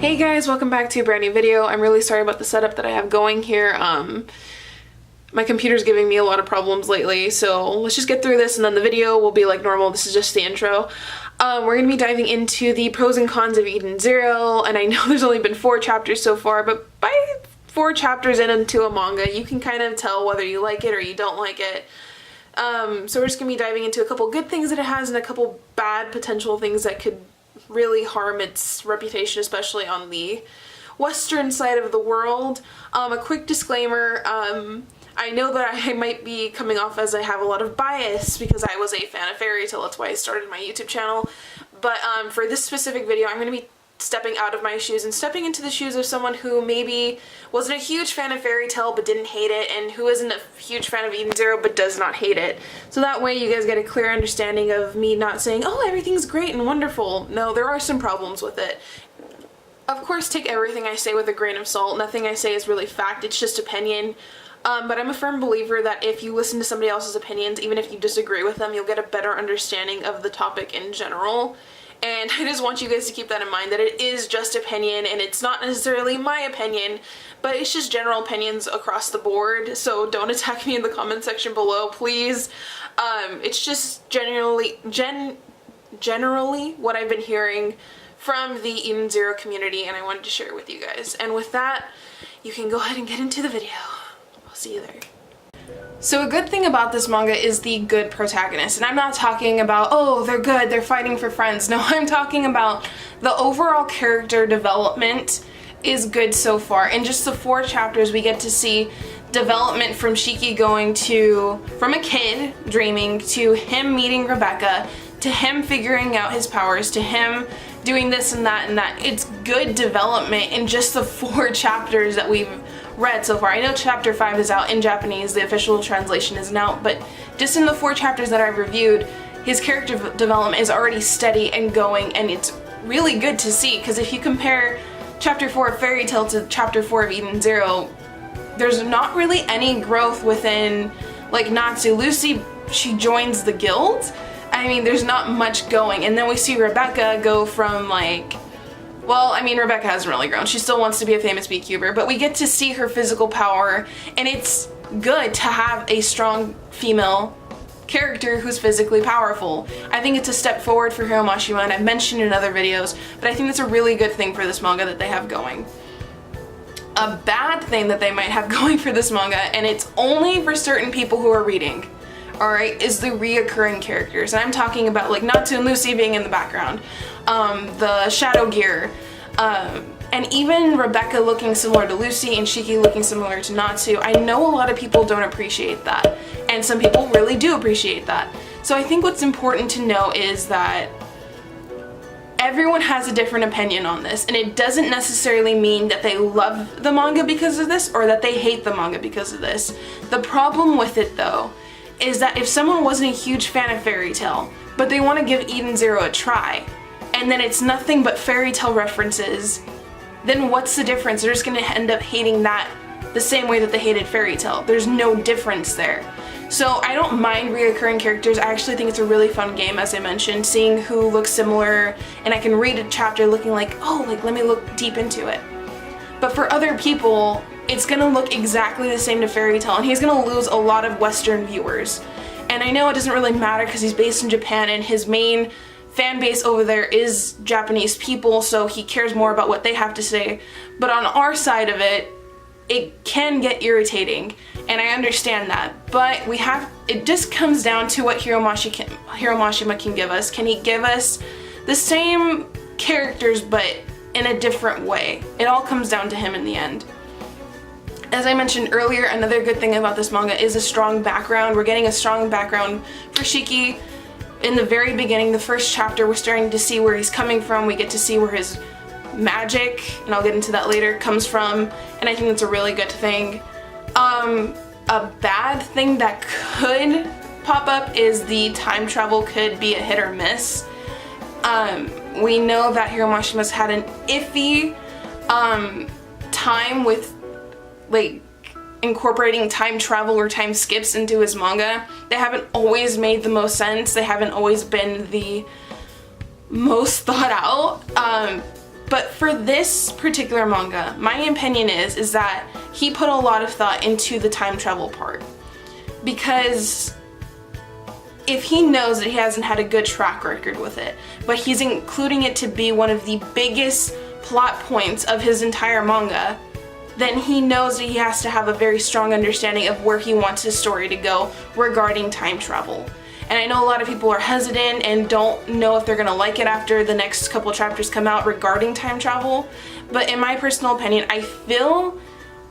Hey guys, welcome back to a brand new video. I'm really sorry about the setup that I have going here. My computer's giving me a lot of problems lately, so let's just get through this and then the video will be like normal. This is just the intro. We're going to be diving into the pros and cons of Eden Zero, and I know there's only been 4 chapters so far, but by 4 chapters into a manga, you can kind of tell whether you like it or you don't like it. So we're just going to be diving into a couple good things that it has and a couple bad potential things that could really harm its reputation, especially on the western side of the world. A quick disclaimer, I know that I might be coming off as I have a lot of bias because I was a fan of fairy tale, that's why I started my YouTube channel, but for this specific video I'm going to be stepping out of my shoes and stepping into the shoes of someone who maybe wasn't a huge fan of fairy tale but didn't hate it, and who isn't a huge fan of Eden Zero but does not hate it. So that way you guys get a clear understanding of me not saying, oh, everything's great and wonderful. No, there are some problems with it. Of course, take everything I say with a grain of salt. Nothing I say is really fact, it's just opinion. But I'm a firm believer that if you listen to somebody else's opinions, even if you disagree with them, you'll get a better understanding of the topic in general. And I just want you guys to keep that in mind, that it is just opinion and it's not necessarily my opinion, but it's just general opinions across the board. So don't attack me in the comment section below, please. It's just generally what I've been hearing from the Eden Zero community, and I wanted to share it with you guys. And with that, you can go ahead and get into the video. I'll see you there. So a good thing about this manga is the good protagonist, and I'm not talking about, oh, they're good, they're fighting for friends. No, I'm talking about the overall character development is good so far. In just the 4 chapters, we get to see development from Shiki going from a kid dreaming, to him meeting Rebecca, to him figuring out his powers, to him doing this and that and that. It's good development in just the 4 chapters that we've read so far. I know chapter 5 is out in Japanese, the official translation isn't out, but just in the 4 chapters that I've reviewed, his character development is already steady and going, and it's really good to see, because if you compare chapter 4 of Fairy Tail to chapter 4 of Eden Zero, there's not really any growth within, like, Natsu. Lucy, she joins the guild. I mean, there's not much going, and then we see Rebecca go from, like, well, I mean, Rebecca hasn't really grown. She still wants to be a famous beekeeper, but we get to see her physical power, and it's good to have a strong female character who's physically powerful. I think it's a step forward for Hiro Mashima, and I've mentioned in other videos, but I think that's a really good thing for this manga that they have going. A bad thing that they might have going for this manga, and it's only for certain people who are reading, alright, is the reoccurring characters. And I'm talking about, like, Natsu and Lucy being in the background, the Shadow Gear, and even Rebecca looking similar to Lucy and Shiki looking similar to Natsu. I know a lot of people don't appreciate that, and some people really do appreciate that. So I think what's important to know is that everyone has a different opinion on this, and it doesn't necessarily mean that they love the manga because of this or that they hate the manga because of this. The problem with it, though, is that if someone wasn't a huge fan of Fairy Tail, but they want to give Eden Zero a try, and then it's nothing but Fairy Tail references, then what's the difference? They're just going to end up hating that the same way that they hated Fairy Tail. There's no difference there. So I don't mind reoccurring characters. I actually think it's a really fun game, as I mentioned, seeing who looks similar, and I can read a chapter looking like, oh, like, let me look deep into it. But for other people, it's gonna look exactly the same to Fairy Tail, and he's gonna lose a lot of Western viewers. And I know it doesn't really matter because he's based in Japan and his main fan base over there is Japanese people, so he cares more about what they have to say. But on our side of it, it can get irritating, and I understand that. But it just comes down to what Hiro Mashima can give us. Can he give us the same characters but in a different way? It all comes down to him in the end. As I mentioned earlier, another good thing about this manga is a strong background. We're getting a strong background for Shiki. In the very beginning, the first chapter, we're starting to see where he's coming from. We get to see where his magic, and I'll get into that later, comes from, and I think that's a really good thing. A bad thing that could pop up is the time travel could be a hit or miss. We know that Hiro Mashima's had an iffy time with, like, incorporating time travel or time skips into his manga. They haven't always made the most sense. They haven't always been the most thought out. But for this particular manga, my opinion is that he put a lot of thought into the time travel part. Because if he knows that he hasn't had a good track record with it, but he's including it to be one of the biggest plot points of his entire manga, then he knows that he has to have a very strong understanding of where he wants his story to go regarding time travel. And I know a lot of people are hesitant and don't know if they're gonna like it after the next couple chapters come out regarding time travel, but in my personal opinion, I feel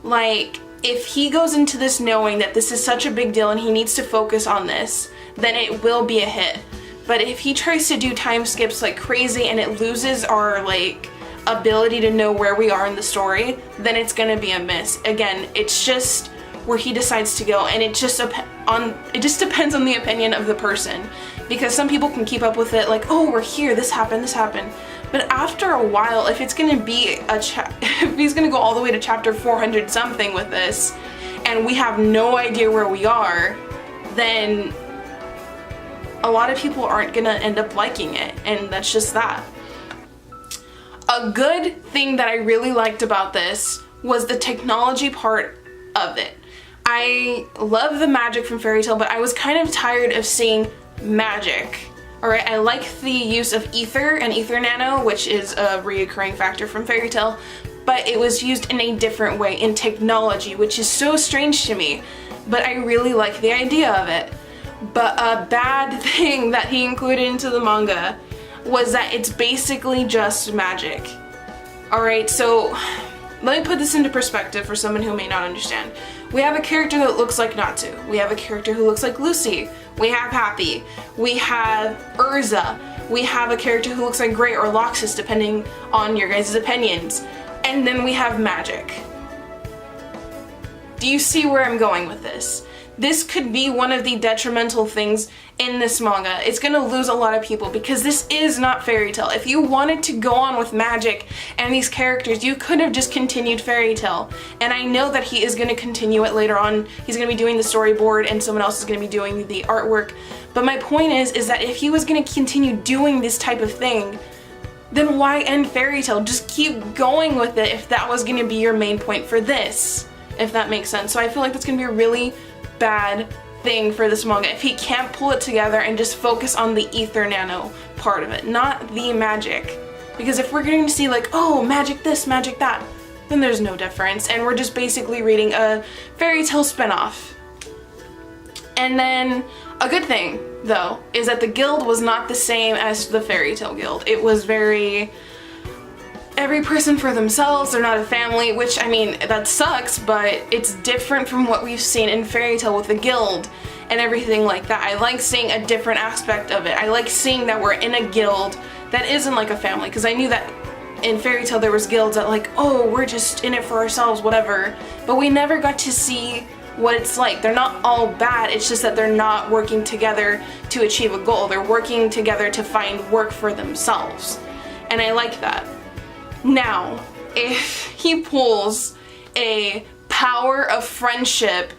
like if he goes into this knowing that this is such a big deal and he needs to focus on this, then it will be a hit. But if he tries to do time skips like crazy and it loses our like ability to know where we are in the story, then it's gonna be a miss. Again, it's just where he decides to go, and it just depends on the opinion of the person, because some people can keep up with it like, oh, we're here, this happened, but after a while, if it's gonna be if he's gonna go all the way to chapter 400 something with this and we have no idea where we are, then a lot of people aren't gonna end up liking it, and that's just that. A good thing that I really liked about this was the technology part of it. I love the magic from Fairy Tail, but I was kind of tired of seeing magic. Alright, I like the use of ether and ether nano, which is a reoccurring factor from Fairy Tail, but it was used in a different way, in technology, which is so strange to me, but I really like the idea of it. But a bad thing that he included into the manga was that it's basically just magic. Alright, so let me put this into perspective for someone who may not understand. We have a character that looks like Natsu. We have a character who looks like Lucy. We have Happy. We have Urza. We have a character who looks like Gray or Loxus, depending on your guys' opinions. And then we have magic. Do you see where I'm going with this? This could be one of the detrimental things in this manga. It's gonna lose a lot of people because this is not Fairy Tail. If you wanted to go on with magic and these characters, you could have just continued Fairy Tail. And I know that he is gonna continue it later on. He's gonna be doing the storyboard and someone else is gonna be doing the artwork. But my point is that if he was gonna continue doing this type of thing, then why end Fairy Tail? Just keep going with it if that was gonna be your main point for this, if that makes sense. So I feel like that's gonna be a really bad thing for this manga if he can't pull it together and just focus on the ether nano part of it, not the magic. Because if we're getting to see like, oh, magic this, magic that, then there's no difference and we're just basically reading a Fairy Tail spinoff. And then a good thing though is that the guild was not the same as the Fairy Tail guild. It was very every person for themselves, they're not a family, which, I mean, that sucks, but it's different from what we've seen in Fairy Tail with the guild and everything like that. I like seeing a different aspect of it. I like seeing that we're in a guild that isn't like a family, because I knew that in Fairy Tail there was guilds that like, oh, we're just in it for ourselves, whatever, but we never got to see what it's like. They're not all bad, it's just that they're not working together to achieve a goal. They're working together to find work for themselves, and I like that. Now, if he pulls a power of friendship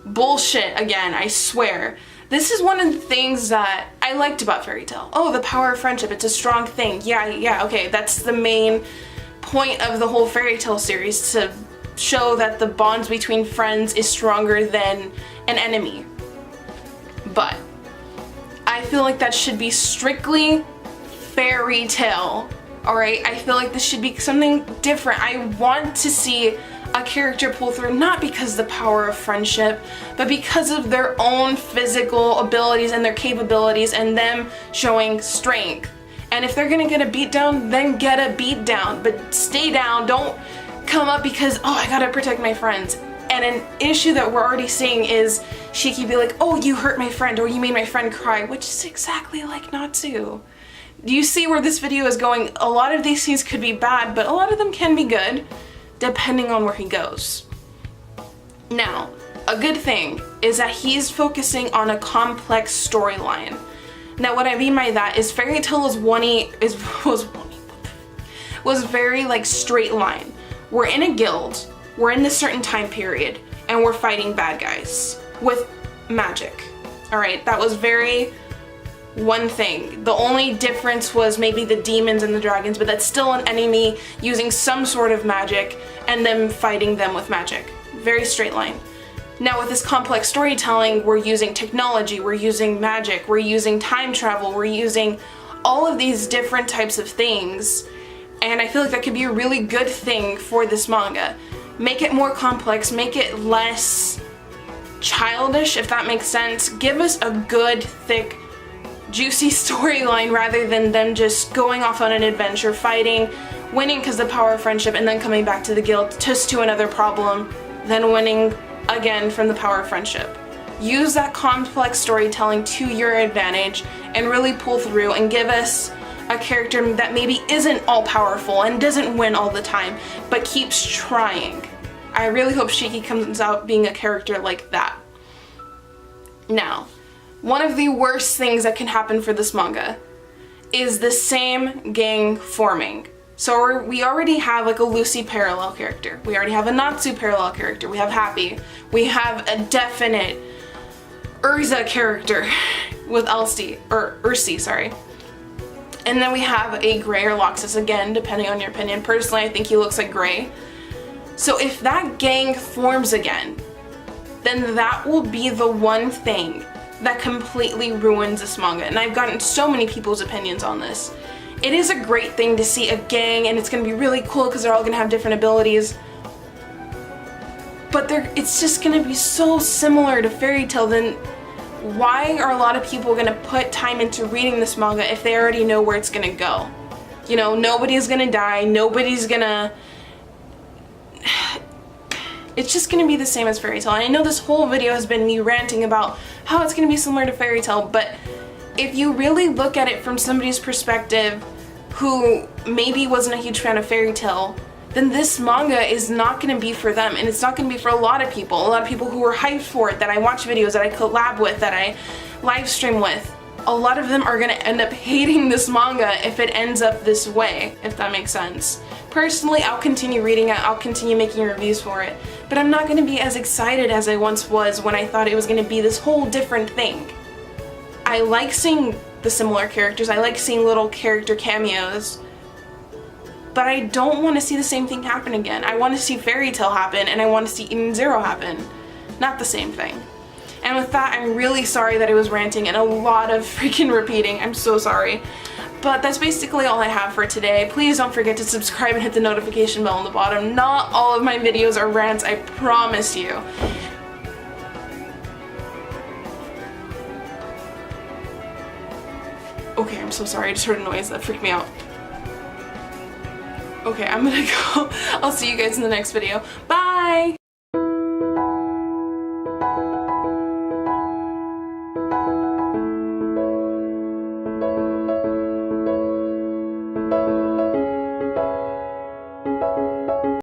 bullshit again, I swear, this is one of the things that I liked about Fairy Tail. Oh, the power of friendship, it's a strong thing. Yeah, okay, that's the main point of the whole Fairy Tail series, to show that the bonds between friends is stronger than an enemy. But I feel like that should be strictly Fairy Tail. Alright, I feel like this should be something different. I want to see a character pull through, not because of the power of friendship, but because of their own physical abilities and their capabilities and them showing strength. And if they're gonna get a beat down, then get a beat down, but stay down. Don't come up because, oh, I gotta protect my friends. And an issue that we're already seeing is she could be like, oh, you hurt my friend, or you made my friend cry, which is exactly like Natsu. Do you see where this video is going? A lot of these scenes could be bad, but a lot of them can be good, depending on where he goes. Now, a good thing is that he's focusing on a complex storyline. Now, what I mean by that is Fairy Tail was very like straight line. We're in a guild, we're in this certain time period, and we're fighting bad guys with magic. Alright, that was very one thing. The only difference was maybe the demons and the dragons, but that's still an enemy using some sort of magic and them fighting them with magic. Very straight line. Now with this complex storytelling, we're using technology, we're using magic, we're using time travel, we're using all of these different types of things, and I feel like that could be a really good thing for this manga. Make it more complex, make it less childish, if that makes sense. Give us a good, thick, juicy storyline rather than them just going off on an adventure, fighting, winning because of the power of friendship, and then coming back to the guild just to another problem, then winning again from the power of friendship. Use that complex storytelling to your advantage and really pull through and give us a character that maybe isn't all powerful and doesn't win all the time, but keeps trying. I really hope Shiki comes out being a character like that. Now, one of the worst things that can happen for this manga is the same gang forming. So we already have like a Lucy parallel character. We already have a Natsu parallel character. We have Happy. We have a definite Urza character with Ursi, sorry. And then we have a Gray or Loxus again, depending on your opinion. Personally, I think he looks like Gray. So if that gang forms again, then that will be the one thing that completely ruins this manga. And I've gotten so many people's opinions on this. It is a great thing to see a gang, and it's going to be really cool because they're all going to have different abilities. But it's just going to be so similar to Fairy Tail. Then why are a lot of people going to put time into reading this manga if they already know where it's going to go? You know, nobody's going to die, nobody's going to... It's just going to be the same as Fairy Tail. And I know this whole video has been me ranting about how it's going to be similar to Fairy Tail, but if you really look at it from somebody's perspective who maybe wasn't a huge fan of Fairy Tail, then this manga is not going to be for them, and it's not going to be for a lot of people. A lot of people who were hyped for it, that I watch videos, that I collab with, that I live stream with. A lot of them are going to end up hating this manga if it ends up this way, if that makes sense. Personally, I'll continue reading it, I'll continue making reviews for it, but I'm not going to be as excited as I once was when I thought it was going to be this whole different thing. I like seeing the similar characters, I like seeing little character cameos, but I don't want to see the same thing happen again. I want to see Fairy Tail happen, and I want to see Eden Zero happen. Not the same thing. And with that, I'm really sorry that I was ranting and a lot of freaking repeating. I'm so sorry. But that's basically all I have for today. Please don't forget to subscribe and hit the notification bell on the bottom. Not all of my videos are rants, I promise you. Okay, I'm so sorry, I just heard a noise that freaked me out. Okay, I'm gonna go. I'll see you guys in the next video. Bye!